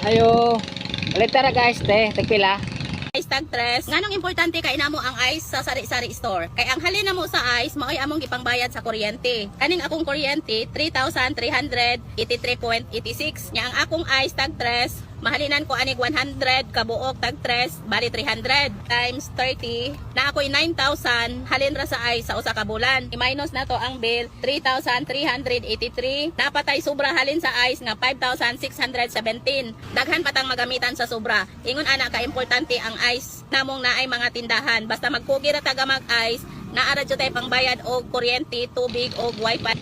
Ayo. Ulit tara guys, tagpila. Ice tag 3. Nganong importante kay namo ang ice sa sari-sari store? Kay ang halin namo sa ice mao'y among gipangbayad sa kuryente. Kaning akong kuryente 3,383.86. Nya ang akong ice tag 3 mahalinan ko anig 100 kabuok tag 3 bali 300 times 30 na ako'y 9,000 halin ra sa ice sa usa ka bulan. I-minus na to ang bill 3,383. Napatay sobra halin sa ice nga 5,617. Daghan patang magamitan sa sobra. Ingon ana ka importante ang ice namong naay mga tindahan. Basta magpugi ra taga mag-ice, naara jud tay pangbayad og kuryente, tubig og wifi.